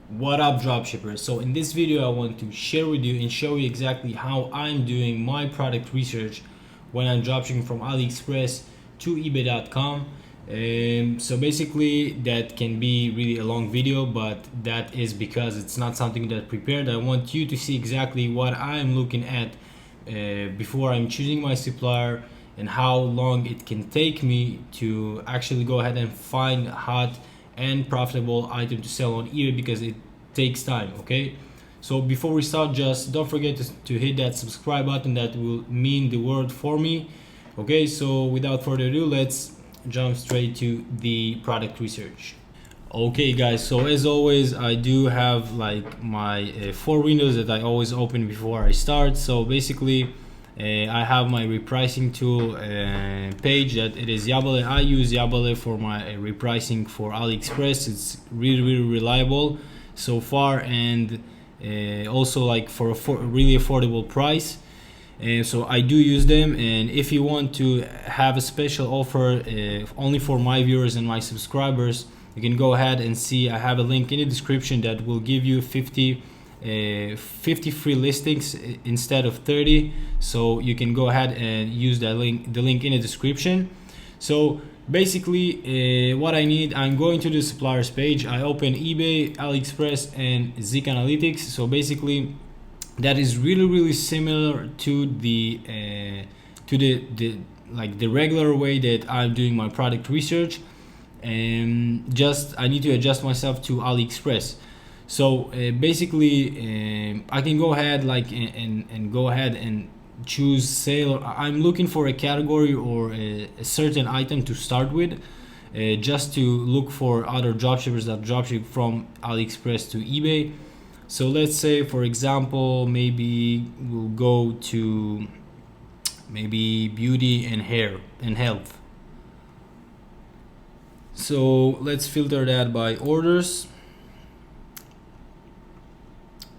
What up, dropshippers? So in this video I want to share with you and show you exactly how I'm doing my product research when I'm dropshipping from Aliexpress to eBay.com. So basically that can be really a long video, but that is because it's not something that prepared. I want you to see exactly what I'm looking at before I'm choosing my supplier and how long it can take me to actually go ahead and find hot and profitable item to sell on eBay, because it takes time. Okay, so before we start, just don't forget to hit that subscribe button. That will mean the world for me. Okay, so without further ado, let's jump straight to the product research. Okay guys, so as always I do have like my 4 windows that I always open before I start. So basically I have my repricing tool page that it is Yabale. I use Yabale for my repricing for Aliexpress. It's really reliable so far, and also like for a really affordable price. So I do use them, and if you want to have a special offer only for my viewers and my subscribers, you can go ahead and see. I have a link in the description that will give you 50 free listings instead of 30. So you can go ahead and use that link, the link in the description. So basically what I need, I'm going to the suppliers page. I open eBay, AliExpress, and Zik Analytics. So basically that is really similar to the like the regular way that I'm doing my product research, and just I need to adjust myself to AliExpress. So basically I can go ahead like and go ahead and choose sale. I'm looking for a category or a certain item to start with, just to look for other dropshippers that dropship from AliExpress to eBay. So let's say, for example, maybe we'll go to maybe beauty and hair and health. So let's filter that by orders,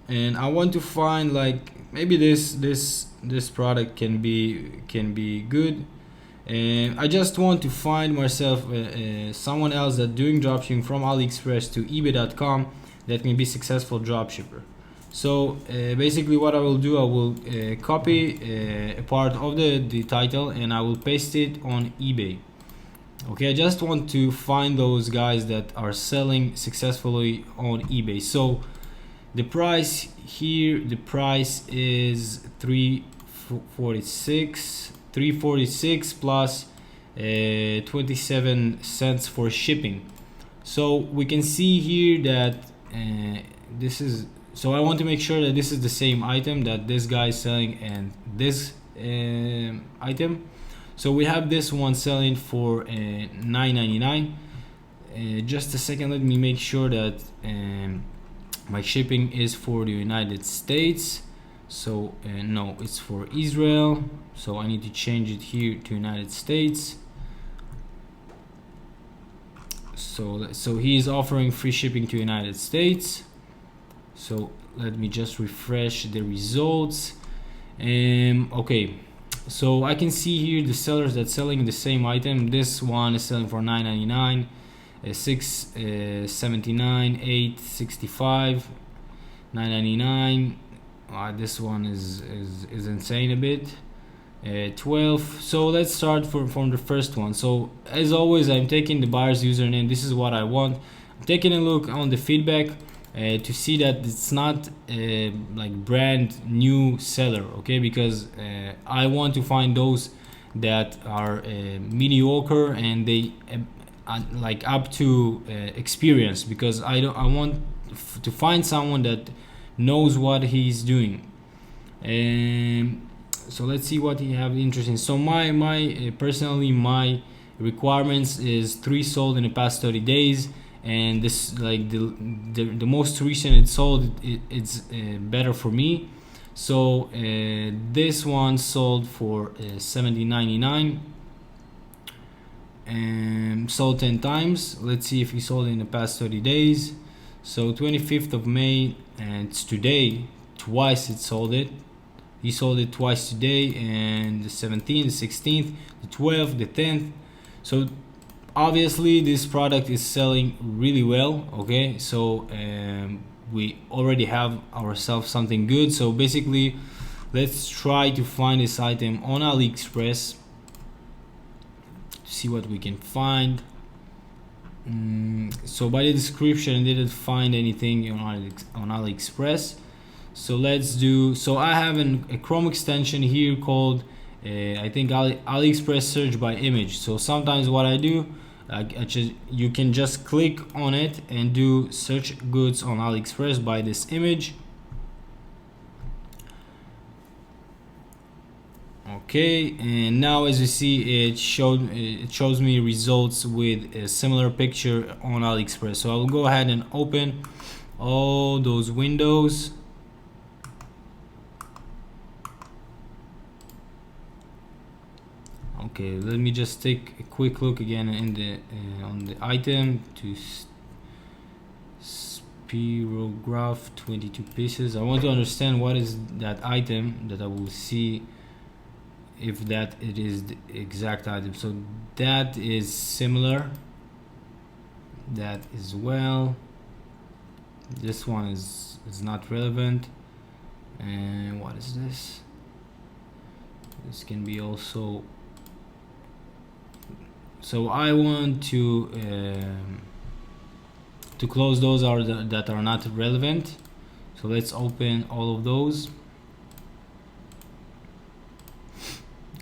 and I want to find like maybe this product can be good, and I just want to find myself someone else that doing dropshipping from AliExpress to eBay.com that can be successful dropshipper. So basically what I will do, I will copy a part of the title and I will paste it on eBay. Okay, I just want to find those guys that are selling successfully on eBay. So the price here, the price is 346 plus 27 cents for shipping. So we can see here that this is, so I want to make sure that this is the same item that this guy is selling and this item. So we have this one selling for $9.99. Just a second, let me make sure that my shipping is for the United States. So no, it's for Israel, so I need to change it here to United States. So he is offering free shipping to United States. So let me just refresh the results. Okay, so I can see here the sellers that's selling the same item. This one is selling for $9.99, $6.79, $8.65, $9.99. This one is insane a bit. 12. So let's start from the first one. So as always, I'm taking the buyer's username. This is what I want. I'm taking a look on the feedback to see that it's not like brand new seller, okay, because I want to find those that are mediocre and they like up to experience, because I want to find someone that knows what he's doing. So let's see what he have interesting. So my personally my requirements is 3 sold in the past 30 days, and this like the most recent it sold, it's better for me. So this one sold for $17.99 and sold 10 times. Let's see if he sold in the past 30 days. So 25th of May, and it's today, twice it sold it. He sold it twice today, and the 17th, the 16th, the 12th, the 10th. So obviously this product is selling really well. Okay, so we already have ourselves something good. So basically, let's try to find this item on AliExpress, see what we can find. So by the description, I didn't find anything on AliExpress. So let's do, so I have a Chrome extension here called I think Aliexpress Search by image. So sometimes what I do, you can just click on it and do search goods on AliExpress by this image. Okay, and now as you see, it shows me results with a similar picture on AliExpress. So I will go ahead and open all those windows. Okay, let me just take a quick look again in the on the item to spirograph 22 pieces. I want to understand what is that item, that I will see if that it is the exact item. So that is similar, that as well. This one is not relevant. And what is this? This can be also. So I want to close those that are not relevant. So let's open all of those.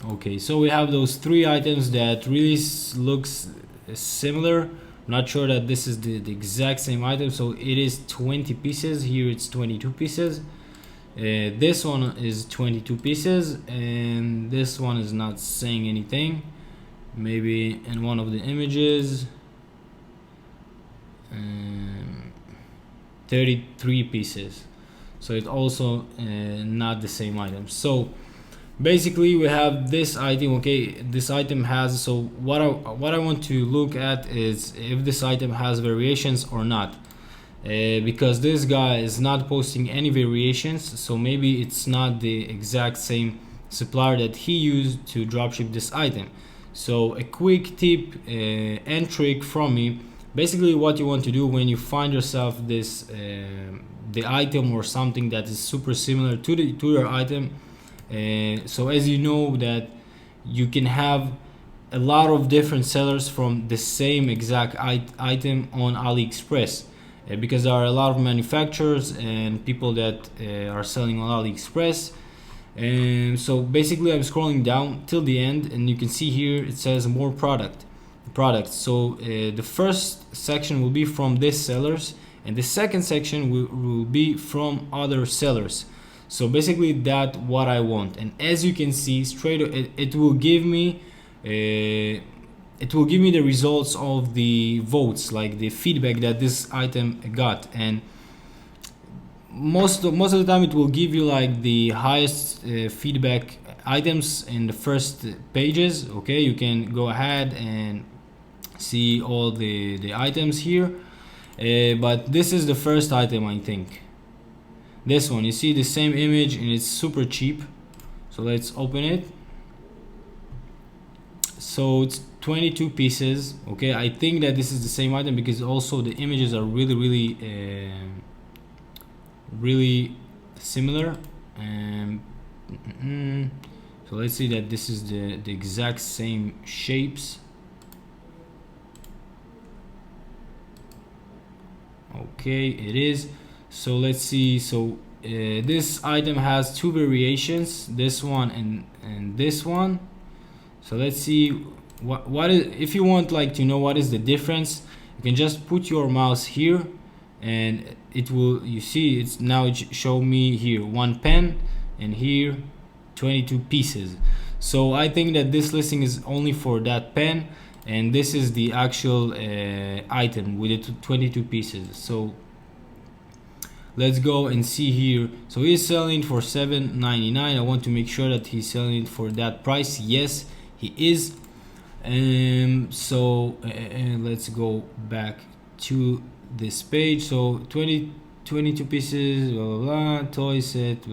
Okay, so we have those three items that really looks similar. I'm not sure that this is the exact same item. So it is 20 pieces. Here it's 22 pieces. This one is 22 pieces, and this one is not saying anything. Maybe in one of the images, 33 pieces. So it's also not the same item. So basically we have this item. Okay, this item has, so what I want to look at is if this item has variations or not, because this guy is not posting any variations, so maybe it's not the exact same supplier that he used to dropship this item. So a quick tip and trick from me, basically what you want to do when you find yourself this the item or something that is super similar to your item. So as you know that you can have a lot of different sellers from the same exact item on AliExpress, because there are a lot of manufacturers and people that are selling on AliExpress. And so basically I'm scrolling down till the end, and you can see here it says more products. So the first section will be from these sellers, and the second section will be from other sellers. So basically that's what I want. And as you can see, it will give me the results of the votes, like the feedback that this item got. And most of the time it will give you like the highest feedback items in the first pages. Okay, you can go ahead and see all the items here, but this is the first item. I think this one, you see the same image and it's super cheap. So let's open it. So it's 22 pieces. Okay, I think that this is the same item because also the images are really similar. So let's see that this is the exact same shapes. Okay, it is. So let's see. So this item has two variations, this one and this one. So let's see what is, if you want like to know what is the difference, you can just put your mouse here and it will, you see it's now it show me here one pen and here 22 pieces. So I think that this listing is only for that pen, and this is the actual item with the 22 pieces. So let's go and see here. So he's selling for $7.99. I want to make sure that he's selling it for that price. Yes, he is. So let's go back to this page. So 22 pieces, blah blah blah, toy set.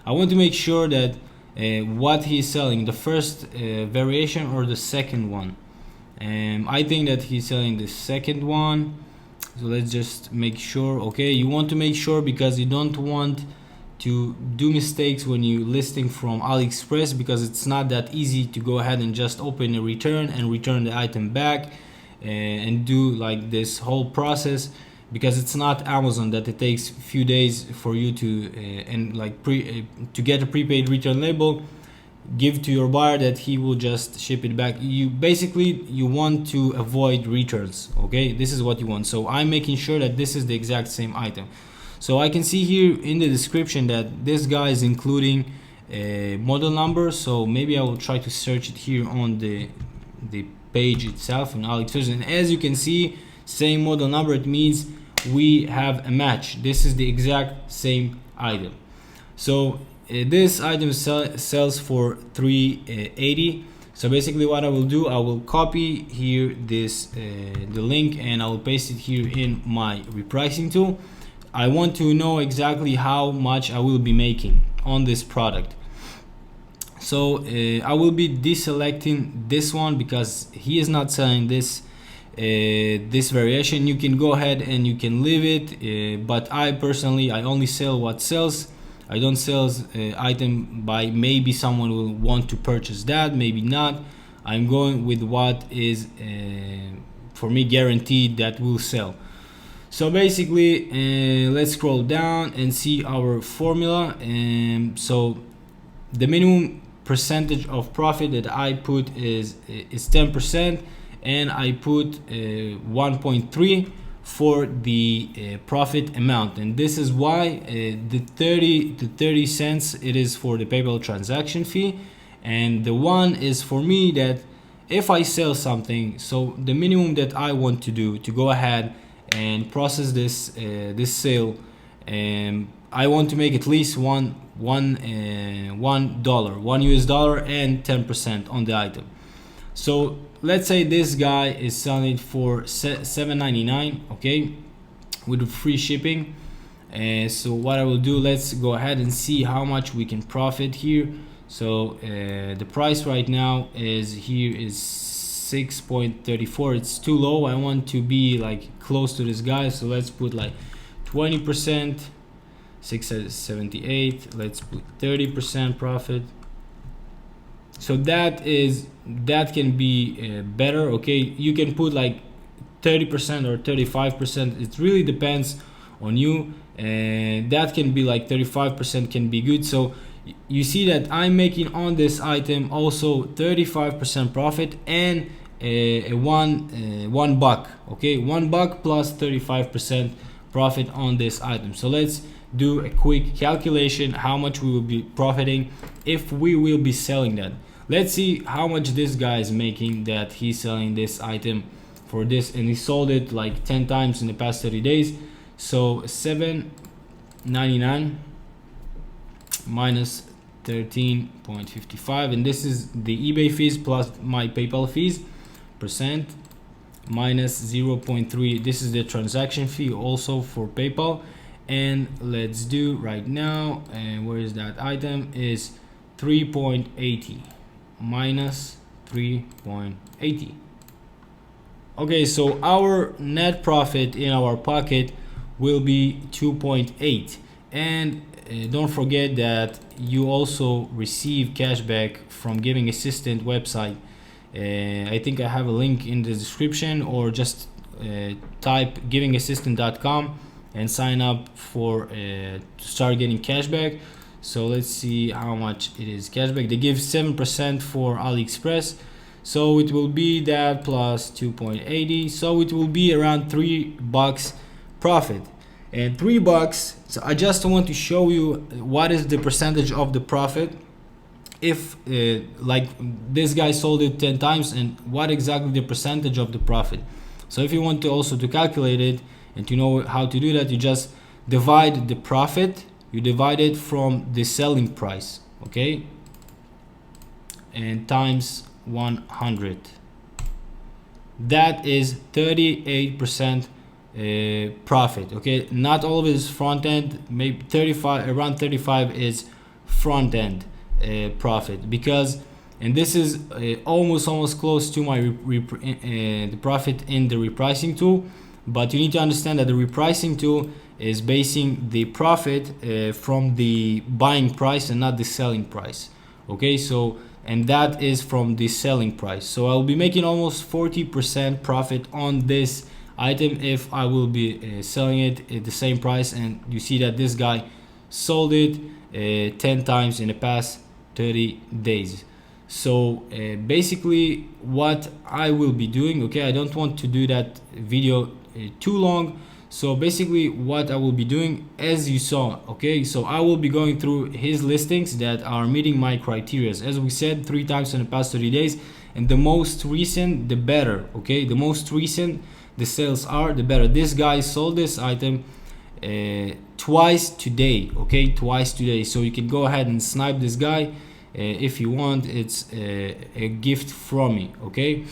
I want to make sure that what he's selling, the first variation or the second one. I think that he's selling the second one. So let's just make sure. Okay, you want to make sure because you don't want to do mistakes when you listing from AliExpress, because it's not that easy to go ahead and just open a return and return the item back and do like this whole process, because it's not Amazon that it takes a few days for you to to get a prepaid return label, give to your buyer that he will just ship it back. You want to avoid returns. Okay, this is what you want. So I'm making sure that this is the exact same item. So I can see here in the description that this guy is including a model number. So maybe I will try to search it here on the page itself in AliExpress, and as you can see, same model number. It means we have a match. This is the exact same item. So this item sells for $380. So basically what I will do, I will copy here this the link, and I will paste it here in my repricing tool. I want to know exactly how much I will be making on this product. So I will be deselecting this one because he is not selling this this variation. You can go ahead and you can leave it, but I personally, I only sell what sells. I don't sell item by maybe someone will want to purchase that, maybe not. I'm going with what is for me guaranteed that will sell. So basically let's scroll down and see our formula. So the minimum percentage of profit that I put is 10%, and I put 1.3 for the profit amount, and this is why the 30 cents it is for the PayPal transaction fee, and the one is for me that if I sell something, so the minimum that I want to do to go ahead and process this this sale, I want to make at least $1 US dollar and 10% on the item. So let's say this guy is selling for $7.99, okay, with free shipping. So what I will do, let's go ahead and see how much we can profit here. So the price right now is 6.34. It's too low. I want to be like close to this guy, so let's put like 20%, 678. Let's put 30% profit. So that can be better. Okay, you can put like 30% or 35%. It really depends on you, and that can be like 35% can be good. So you see that I'm making on this item also 35% profit and one buck. Okay, $1 plus 35% profit on this item. So let's do a quick calculation how much we will be profiting if we will be selling that. Let's see how much this guy is making that he's selling this item for this, and he sold it like 10 times in the past 30 days. So $7.99 minus 13.55, and this is the eBay fees plus my PayPal fees, percent minus 0.3. This is the transaction fee also for PayPal. And let's do right now, and where is that item, is 3.80 minus 3.80. Okay, so our net profit in our pocket will be 2.8, and don't forget that you also receive cashback from Giving Assistant website. I think I have a link in the description, or just type givingassistant.com and sign up for to start getting cashback. So let's see how much it is cashback. They give 7% for AliExpress, so it will be that plus 2.80, so it will be around $3 profit. And $3, so I just want to show you what is the percentage of the profit if like this guy sold it 10 times, and what exactly the percentage of the profit. So if you want to also to calculate it and to know how to do that, you just divide the profit, you divide it from the selling price, okay, and times 100. That is 38% profit. Okay, not all of it is front end, maybe 35, around 35 is front end profit, because, and this is almost close to my the profit in the repricing tool, but you need to understand that the repricing tool is basing the profit from the buying price and not the selling price. Okay, so and that is from the selling price. So I'll be making almost 40% profit on this item if I will be selling it at the same price. And you see that this guy sold it 10 times in the past 30 days. So basically what I will be doing, okay, I don't want to do that video too long. So basically what I will be doing, as you saw, okay, so I will be going through his listings that are meeting my criteria, as we said, 3 times in the past 30 days, and the most recent the better. Okay, the most recent the sales are, the better. This guy sold this item twice today, okay, twice today. So you can go ahead and snipe this guy if you want. It's a gift from me. Okay,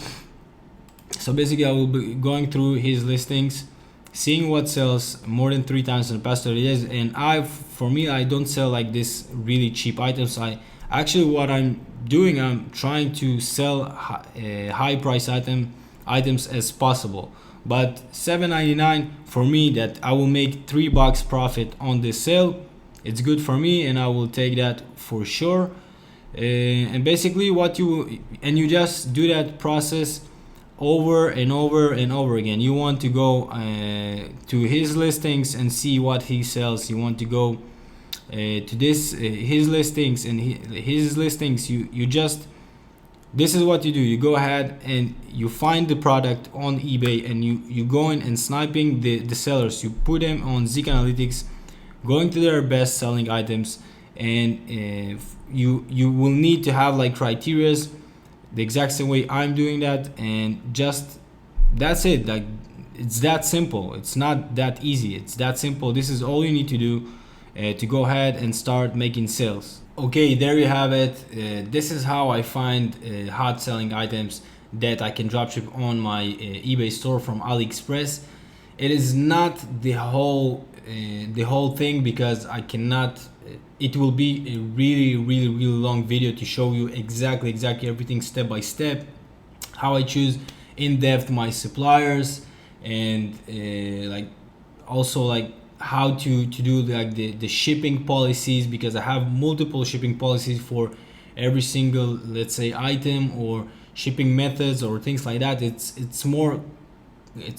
so basically I will be going through his listings, seeing what sells more than 3 times in the past 30 days. And for me, I don't sell like this really cheap items. I actually, what I'm doing, I'm trying to sell high price items as possible. But $7.99 for me, that I will make $3 profit on this sale, it's good for me, and I will take that for sure. And basically you just do that process over and over and over again. You want to go to his listings and see what he sells. You want to go to his listings, and his listings, you just, this is what you do. You go ahead and you find the product on eBay, and you go in and sniping the sellers. You put them on Zik Analytics, going to their best selling items, and you will need to have like criterias the exact same way I'm doing that, and just that's it. Like, it's that simple. It's not that easy. It's that simple. This is all you need to do to go ahead and start making sales. Okay, there you have it. This is how I find hot selling items that I can dropship on my eBay store from Aliexpress. It is not the whole thing, because I cannot. It will be a really long video to show you exactly everything step by step, how I choose in depth my suppliers, and like also like how to do like the shipping policies, because I have multiple shipping policies for every single, let's say, item or shipping methods or things like that. It's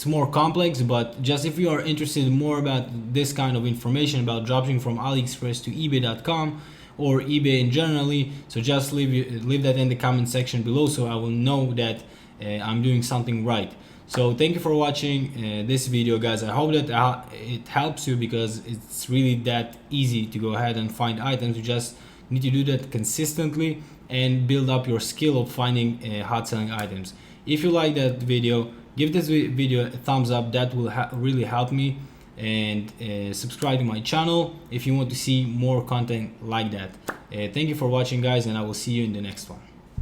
more complex, but just if you are interested more about this kind of information about dropshipping from AliExpress to eBay.com or eBay in generally, so just leave that in the comment section below, so I will know that I'm doing something right. So thank you for watching this video, guys. I hope that it helps you, because it's really that easy to go ahead and find items. You just need to do that consistently and build up your skill of finding hot selling items. If you like that video, give this video a thumbs up. That will really help me. And subscribe to my channel if you want to see more content like that. Thank you for watching, guys, and I will see you in the next one.